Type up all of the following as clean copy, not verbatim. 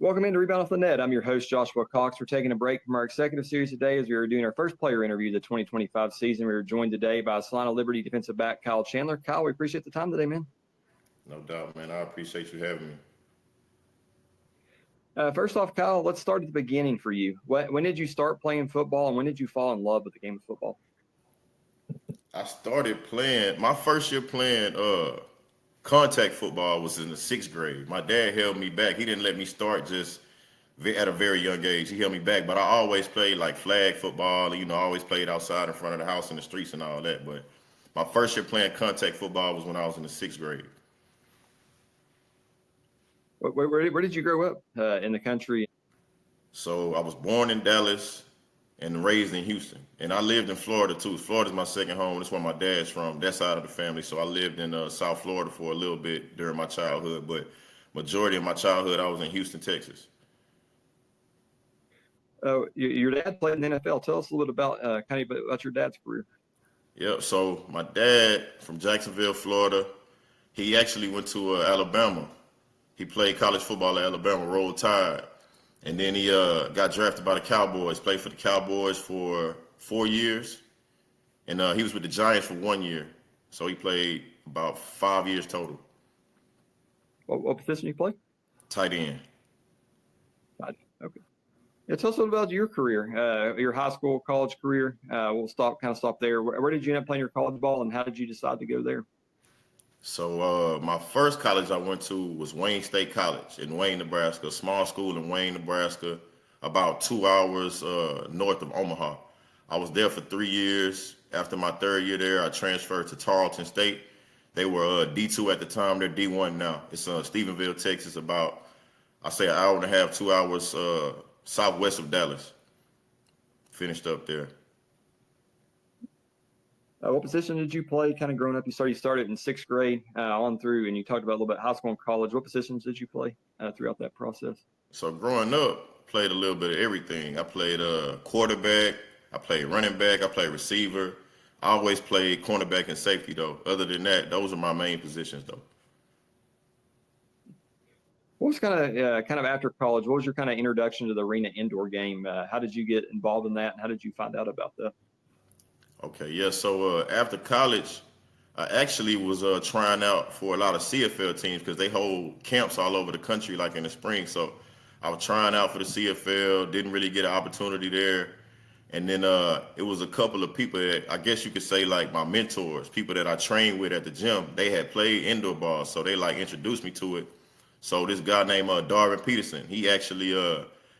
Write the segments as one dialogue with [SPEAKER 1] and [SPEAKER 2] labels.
[SPEAKER 1] Welcome into Rebound Off the Net. I'm your host, Joshua Cox. We're taking a break from our executive series today as we are doing our first player interview of the 2025 season. We are joined today by Salina Liberty defensive back Kyle Chandler. Kyle, we appreciate the time today, man.
[SPEAKER 2] No doubt, man. I appreciate you having me.
[SPEAKER 1] First off, Kyle, let's start at the beginning for you. When did you start playing football, and when did you fall in love with the game of football?
[SPEAKER 2] I started playing, my first year playing contact football was in the sixth grade. My dad held me back. He didn't let me start just at a very young age. He held me back, but I always played like flag football. I always played outside in front of the house in the streets and all that. But my first year playing contact football was when I was in the sixth grade.
[SPEAKER 1] Where did you grow up in the country?
[SPEAKER 2] So I was born in Dallas and raised in Houston. And I lived in Florida too. Florida's my second home. That's where my dad's from, that side of the family. So I lived in South Florida for a little bit during my childhood, but majority of my childhood I was in Houston, Texas.
[SPEAKER 1] Your dad played in the NFL. Tell us a little bit about your dad's career.
[SPEAKER 2] Yep. So my dad from Jacksonville, Florida, he actually went to Alabama. He played college football at Alabama, Rolled Tide. And then he got drafted by the Cowboys, played for the Cowboys for 4 years. And he was with the Giants for 1 year. So he played about 5 years total.
[SPEAKER 1] What position you play?
[SPEAKER 2] Tight end.
[SPEAKER 1] Okay. Yeah, tell us a little about your career, your high school, college career. We'll stop there. Where did you end up playing your college ball, and how did you decide to go there?
[SPEAKER 2] So my first college I went to was Wayne State College in Wayne, Nebraska, a small school in Wayne, Nebraska, about 2 hours north of Omaha. I was there for 3 years. After my third year there, I transferred to Tarleton State. They were D2 at the time. They're D1 now. It's Stephenville, Texas, about, I say, an hour and a half, 2 hours southwest of Dallas. Finished up there.
[SPEAKER 1] What position did you play kind of growing up? You started in sixth grade on through, and you talked about a little bit high school and college. What positions did you play throughout that process?
[SPEAKER 2] So growing up, played a little bit of everything. I played quarterback, I played running back, I played receiver. I always played cornerback and safety, though. Other than that, those are my main positions, though.
[SPEAKER 1] What was kind of after college? What was your kind of introduction to the arena indoor game? How did you get involved in that, and how did you find out about that?
[SPEAKER 2] Okay, yeah. So after college, I actually was trying out for a lot of CFL teams because they hold camps all over the country, like in the spring. So I was trying out for the CFL, didn't really get an opportunity there. And then it was a couple of people that I guess you could say like my mentors, people that I trained with at the gym. They had played indoor ball, so they like introduced me to it. So this guy named Darvin Peterson, he actually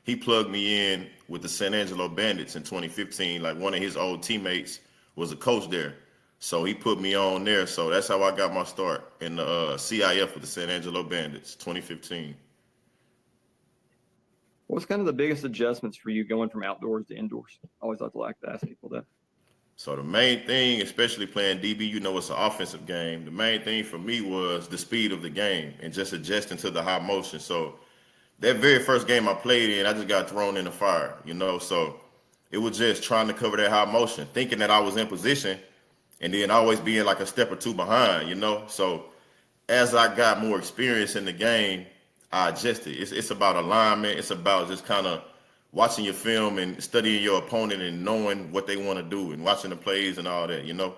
[SPEAKER 2] he plugged me in with the San Angelo Bandits in 2015. Like one of his old teammates was a coach there. So he put me on there. So that's how I got my start in the CIF with the San Angelo Bandits, 2015.
[SPEAKER 1] What's kind of the biggest adjustments for you going from outdoors to indoors? I always like to ask people that.
[SPEAKER 2] So the main thing, especially playing DB, it's an offensive game. The main thing for me was the speed of the game and just adjusting to the high motion. So that very first game I played in, I just got thrown in the fire, So it was just trying to cover that high motion, thinking that I was in position and then always being like a step or two behind, So as I got more experience in the game, I adjusted. It's about alignment. It's about just kind of watching your film and studying your opponent and knowing what they want to do and watching the plays and all that,
[SPEAKER 1] You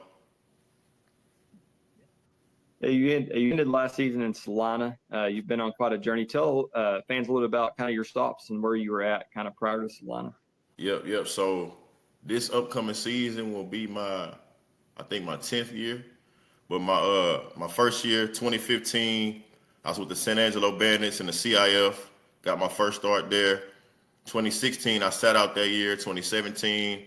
[SPEAKER 1] ended last season in Salina. You've been on quite a journey. Tell fans a little about kind of your stops and where you were at kind of prior to Salina.
[SPEAKER 2] Yep. So this upcoming season will be my 10th year. But my first year, 2015, I was with the San Angelo Bandits in the CIF. Got my first start there. 2016, I sat out that year. 2017,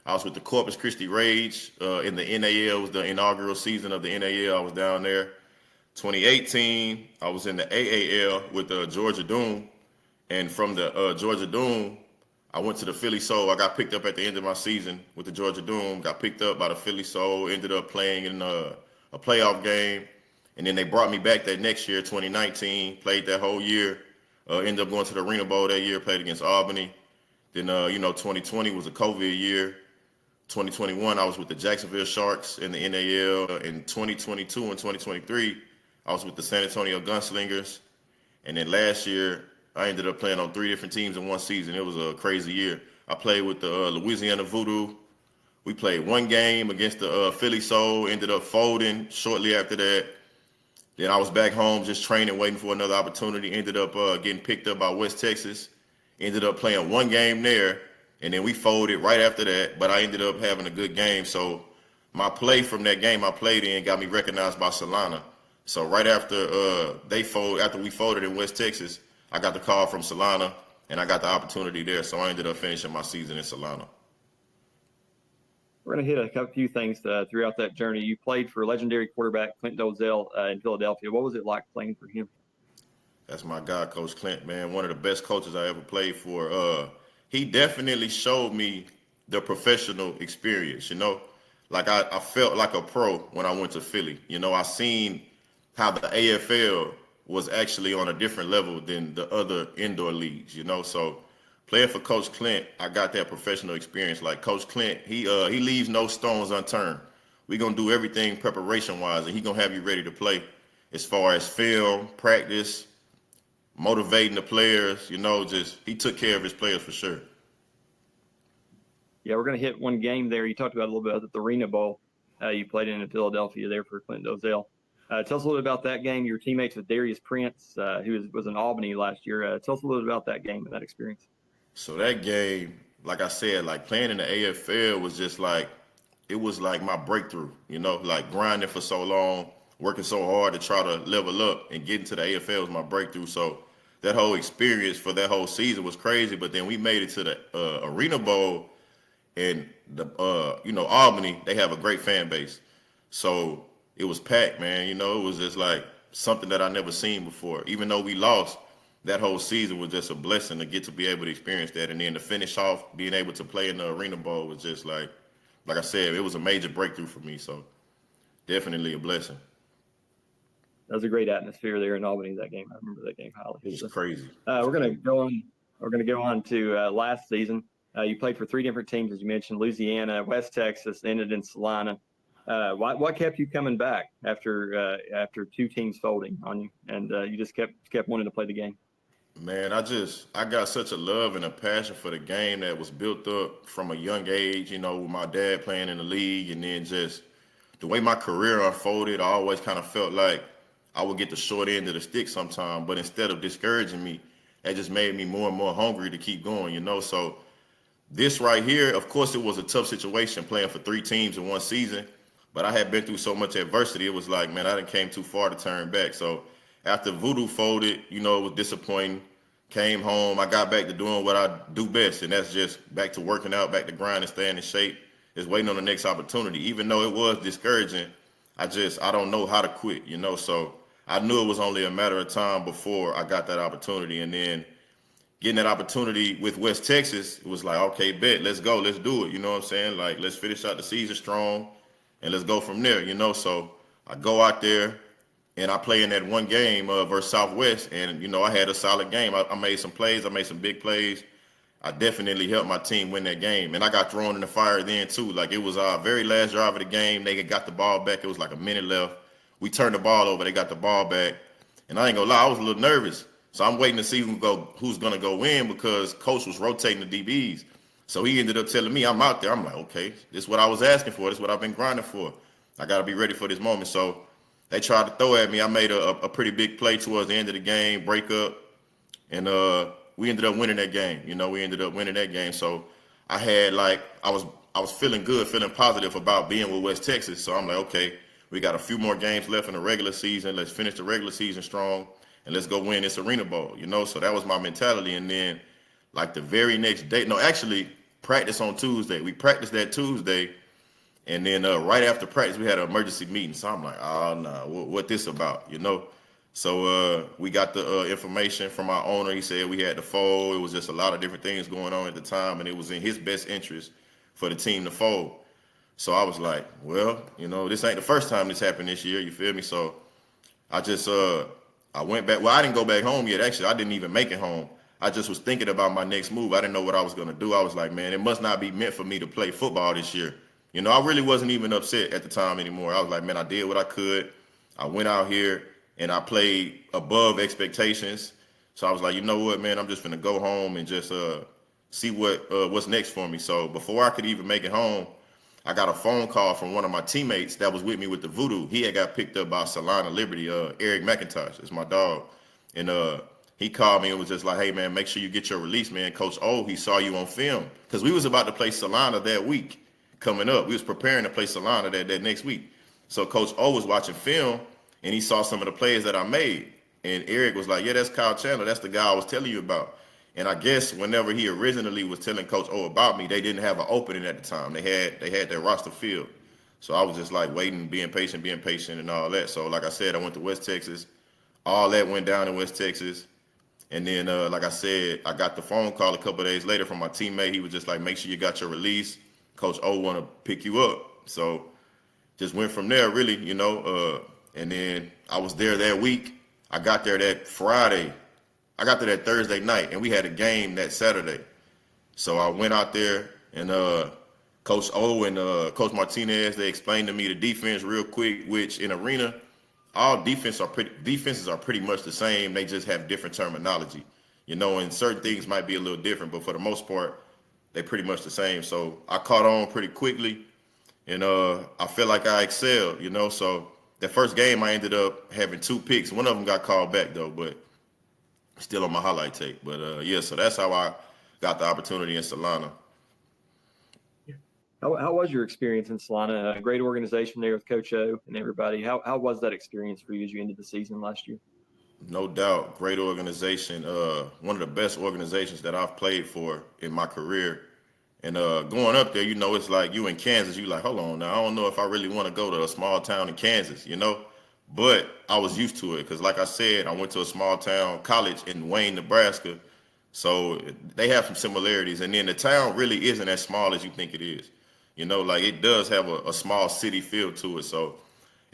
[SPEAKER 2] I was with the Corpus Christi Rage in the NAL. It was the inaugural season of the NAL. I was down there. 2018, I was in the AAL with the Georgia Doom. And from the Georgia Doom, I went to the Philly Soul. I got picked up at the end of my season with the Georgia Doom. Got picked up by the Philly Soul. Ended up playing in a playoff game. And then they brought me back that next year, 2019. Played that whole year. Ended up going to the Arena Bowl that year. Played against Albany. Then, 2020 was a COVID year. 2021, I was with the Jacksonville Sharks in the NAL. In 2022 and 2023, I was with the San Antonio Gunslingers. And then last year, I ended up playing on 3 different teams in one season. It was a crazy year. I played with the Louisiana Voodoo. We played one game against the Philly Soul, ended up folding shortly after that. Then I was back home just training, waiting for another opportunity. Ended up getting picked up by West Texas. Ended up playing one game there, and then we folded right after that. But I ended up having a good game. So my play from that game I played in got me recognized by Salina. So right after after we folded in West Texas, I got the call from Salina, and I got the opportunity there. So I ended up finishing my season in Salina.
[SPEAKER 1] We're going to hit a few things throughout that journey. You played for legendary quarterback Clint Dozell in Philadelphia. What was it like playing for him?
[SPEAKER 2] That's my guy, Coach Clint, man. One of the best coaches I ever played for. He definitely showed me the professional experience, you know. Like I felt like a pro when I went to Philly. You know, I seen how the AFL was actually on a different level than the other indoor leagues, you know. So playing for Coach Clint, I got that professional experience. Like Coach Clint, he leaves no stones unturned. We're gonna do everything preparation wise, and he gonna have you ready to play as far as film, practice, motivating the players. You know, just he took care of his players for sure.
[SPEAKER 1] Yeah, we're going to hit one game there. You talked about a little bit of the Arena Bowl you played in Philadelphia there for Clint Dozell. Tell us a little bit about that game. Your teammates with Darius Prince, who was in Albany last year. Tell us a little bit about that game and that experience.
[SPEAKER 2] So that game, like I said, like playing in the AFL was just like, it was like my breakthrough, you know, like grinding for so long, working so hard to try to level up and get into the AFL was my breakthrough. So that whole experience for that whole season was crazy. But then we made it to the Arena Bowl, and the Albany, they have a great fan base. So it was packed, man. You know, it was just like something that I never seen before. Even though we lost, that whole season was just a blessing to get to be able to experience that. And then to finish off being able to play in the Arena Bowl was just like I said, it was a major breakthrough for me. So definitely a blessing.
[SPEAKER 1] That was a great atmosphere there in Albany, that game. I remember that game highly.
[SPEAKER 2] It was crazy.
[SPEAKER 1] We're going to go on. We're going to go on to last season. You played for 3 different teams, as you mentioned: Louisiana, West Texas, ended in Salina. What kept you coming back after 2 teams folding on you, and you just kept wanting to play the game?
[SPEAKER 2] Man, I got such a love and a passion for the game that was built up from a young age, you know, with my dad playing in the league, and then just the way my career unfolded, I always kind of felt like I would get the short end of the stick sometime, but instead of discouraging me, that just made me more and more hungry to keep going, you know. So this right here, of course, it was a tough situation playing for 3 teams in one season, but I had been through so much adversity. It was like, man, I didn't came too far to turn back. So after Voodoo folded, you know, it was disappointing. Came home, I got back to doing what I do best, and that's just back to working out, back to grinding, staying in shape, just waiting on the next opportunity. Even though it was discouraging, I don't know how to quit, you know. So I knew it was only a matter of time before I got that opportunity. And then getting that opportunity with West Texas, it was like, okay, bet, let's go, let's do it. You know what I'm saying? Like, let's finish out the season strong and let's go from there, you know. So I go out there and I play in that one game versus Southwest, and, you know, I had a solid game. I made some plays. I made some big plays. I definitely helped my team win that game. And I got thrown in the fire then, too. Like, it was our very last drive of the game. They got the ball back. It was like a minute left. We turned the ball over. They got the ball back. And I ain't gonna lie, I was a little nervous. So I'm waiting to see who's gonna go in, because Coach was rotating the DBs. So he ended up telling me, I'm out there. I'm like, okay, this is what I was asking for. This is what I've been grinding for. I got to be ready for this moment. So they tried to throw at me. I made a pretty big play towards the end of the game, break up, and we ended up winning that game. You know, we ended up winning that game. So I had I was feeling good, feeling positive about being with West Texas. So I'm like, okay, we got a few more games left in the regular season. Let's finish the regular season strong, and let's go win this Arena Bowl. You know, so that was my mentality. And then, like, the very next day, no, actually practice on Tuesday. We practiced that Tuesday. And then right after practice, we had an emergency meeting. So I'm like, oh, no, what this about, you know? So we got the information from our owner. He said we had to fold. It was just a lot of different things going on at the time, and it was in his best interest for the team to fold. So I was like, well, you know, this ain't the first time this happened this year, you feel me? So I just, I went back. Well, I didn't go back home yet. Actually, I didn't even make it home. I just was thinking about my next move. I didn't know what I was going to do. I was like, man, it must not be meant for me to play football this year. You know, I really wasn't even upset at the time anymore. I was like, man, I did what I could. I went out here and I played above expectations. So I was like, you know what, man, I'm just gonna go home and just see what's next for me. So before I could even make it home, I got a phone call from one of my teammates that was with me with the voodoo. He had got picked up by Salina Liberty. Eric McIntosh is my dog, and he called me and was just like, "Hey man, make sure you get your release, man. Coach O, he saw you on film because we was about to play Salina that week coming up. We was preparing to play Salina that next week. So Coach O was watching film and he saw some of the plays that I made. And Eric was like, "Yeah, that's Kyle Chandler. That's the guy I was telling you about." And I guess whenever he originally was telling Coach O about me, they didn't have an opening at the time. They had their roster filled. So I was just like waiting, being patient and all that. So like I said, I went to West Texas. All that went down in West Texas. And then, like I said, I got the phone call a couple of days later from my teammate. He was just like, "Make sure you got your release. Coach O want to pick you up." So just went from there, really, and then I was there that week. I got there that Friday. I got there that Thursday night, and we had a game that Saturday. So I went out there, and Coach O and Coach Martinez, they explained to me the defense real quick, which in arena, all defenses are pretty much the same. They just have different terminology, and certain things might be a little different, but for the most part, they pretty much the same. So I caught on pretty quickly, and I feel like I excelled, So that first game, I ended up having 2 picks. One of them got called back though, but still on my highlight tape. But yeah, so that's how I got the opportunity in Salina.
[SPEAKER 1] How was your experience in Salina? A great organization there with Coach O and everybody. How was that experience for you as you ended the season last year?
[SPEAKER 2] No doubt, great organization. One of the best organizations that I've played for in my career. And going up there, it's like you in Kansas. You like, hold on now, I don't know if I really want to go to a small town in Kansas, But I was used to it because, like I said, I went to a small town college in Wayne, Nebraska. So they have some similarities. And then the town really isn't as small as you think it is. Like it does have a small city feel to it. So,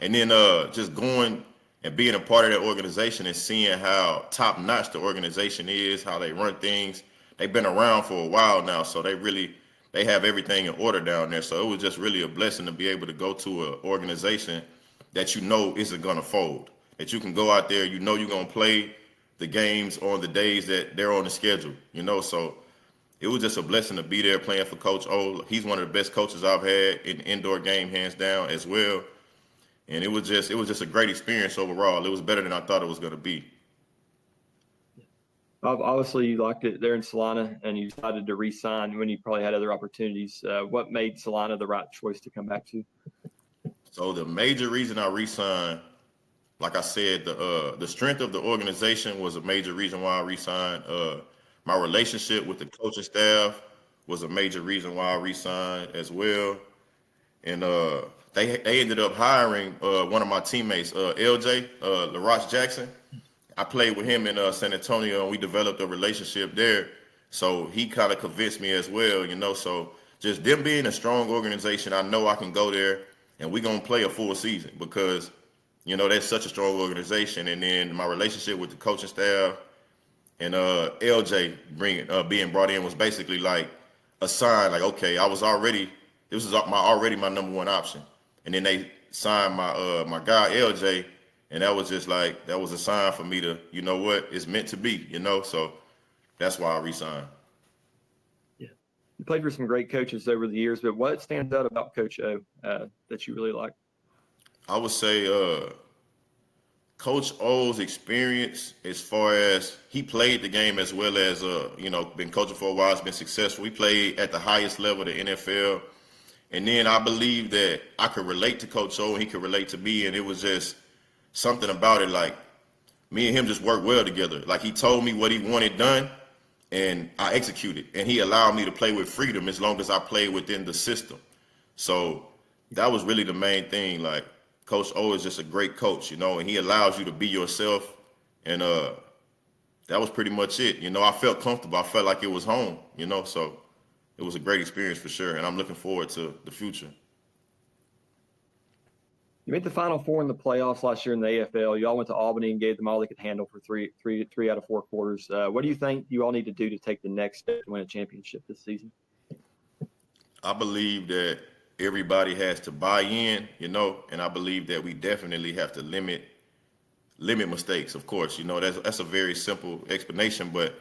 [SPEAKER 2] and then just going and being a part of that organization and seeing how top notch the organization is, how they run things. They've been around for a while now, so they have everything in order down there. So it was just really a blessing to be able to go to an organization that isn't gonna fold. That you can go out there, you're gonna play the games on the days that they're on the schedule. So it was just a blessing to be there playing for Coach O. He's one of the best coaches I've had in the indoor game, hands down, as well. And it was just a great experience overall. It was better than I thought it was gonna be.
[SPEAKER 1] Obviously, you liked it there in Salina, and you decided to re-sign when you probably had other opportunities. What made Salina the right choice to come back to?
[SPEAKER 2] So the major reason I re-signed, like I said, the strength of the organization was a major reason why I re-signed. My relationship with the coaching staff was a major reason why I re-signed as well. And they ended up hiring one of my teammates, LJ, LaRoche Jackson. I played with him in San Antonio, and we developed a relationship there. So he kind of convinced me as well, So just them being a strong organization, I know I can go there and we're going to play a full season because, that's such a strong organization. And then my relationship with the coaching staff and LJ being brought in was basically like a sign, like, okay, this was my number one option. And then they signed my guy LJ. And that was just like, that was a sign for me to, it's meant to be, So that's why I re-signed.
[SPEAKER 1] Yeah. You played for some great coaches over the years, but what stands out about Coach O that you really like?
[SPEAKER 2] I would say Coach O's experience as far as he played the game as well as, been coaching for a while, has been successful. He played at the highest level of the NFL. And then I believe that I could relate to Coach O and he could relate to me. And it was just something about it, like me and him just worked well together. Like he told me what he wanted done and I executed, and he allowed me to play with freedom as long as I played within the system. So that was really the main thing. Like Coach O is just a great coach, and he allows you to be yourself. And that was pretty much it. I felt comfortable. I felt like it was home, so it was a great experience for sure. And I'm looking forward to the future.
[SPEAKER 1] You made the Final Four in the playoffs last year in the AFL. You all went to Albany and gave them all they could handle for three out of 4 quarters. What do you think you all need to do to take the next step to win a championship this season?
[SPEAKER 2] I believe that everybody has to buy in, and I believe that we definitely have to limit limit mistakes. Of course, that's a very simple explanation, but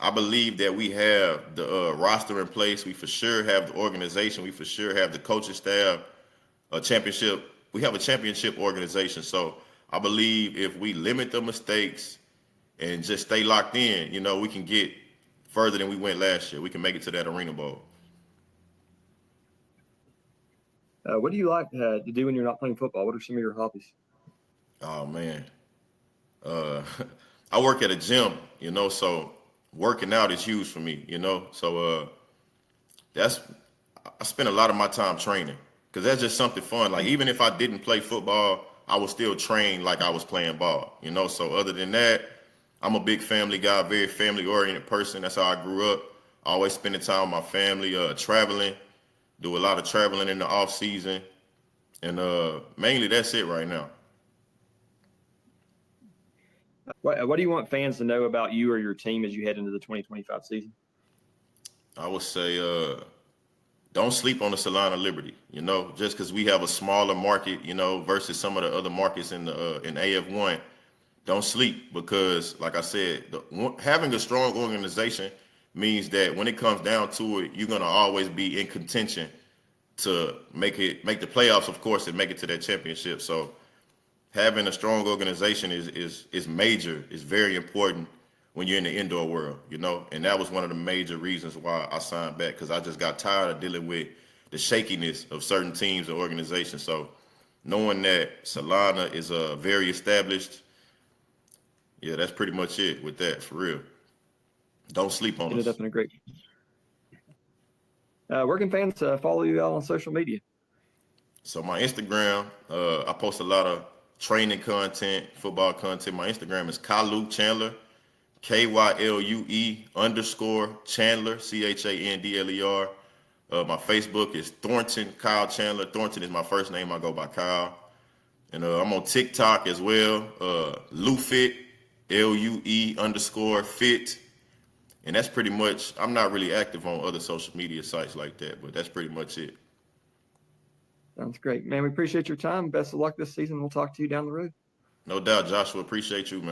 [SPEAKER 2] I believe that we have the roster in place. We for sure have the organization. We for sure have the coaching staff, a championship. We have a championship organization. So I believe if we limit the mistakes and just stay locked in, we can get further than we went last year. We can make it to that Arena Bowl.
[SPEAKER 1] What do you like to do when you're not playing football? What are some of your hobbies?
[SPEAKER 2] Oh man, uh, I work at a gym, so working out is huge for me, So that's I spend a lot of my time training because that's just something fun. Like even if I didn't play football, I would still train like I was playing ball, So other than that, I'm a big family guy, very family oriented person. That's how I grew up. Always spending time with my family, traveling, do a lot of traveling in the off season, and mainly that's it right now.
[SPEAKER 1] What do you want fans to know about you or your team as you head into the 2025 season?
[SPEAKER 2] I would say don't sleep on the Salina Liberty. Just because we have a smaller market, versus some of the other markets in AF1. Don't sleep because, like I said, having a strong organization means that when it comes down to it, you're gonna always be in contention to make the playoffs, of course, and make it to that championship. So having a strong organization is major. It's very important when you're in the indoor world, And that was one of the major reasons why I signed back because I just got tired of dealing with the shakiness of certain teams and organizations. So knowing that Salina is very established, yeah, that's pretty much it with that, for real. Don't sleep on
[SPEAKER 1] Ended
[SPEAKER 2] us.
[SPEAKER 1] up in a great. Where can fans follow you all on social media?
[SPEAKER 2] So my Instagram, I post a lot of training content, football content. My Instagram is Kylue Chandler, KYLUE_Chandler, CHANDLER. My Facebook is Thornton Kyle Chandler. Thornton is my first name. I go by Kyle. And I'm on TikTok as well, LueFit, LUE_fit. And that's pretty much, I'm not really active on other social media sites like that, but that's pretty much it.
[SPEAKER 1] Sounds great. Man, we appreciate your time. Best of luck this season. We'll talk to you down the road.
[SPEAKER 2] No doubt, Joshua. Appreciate you, man.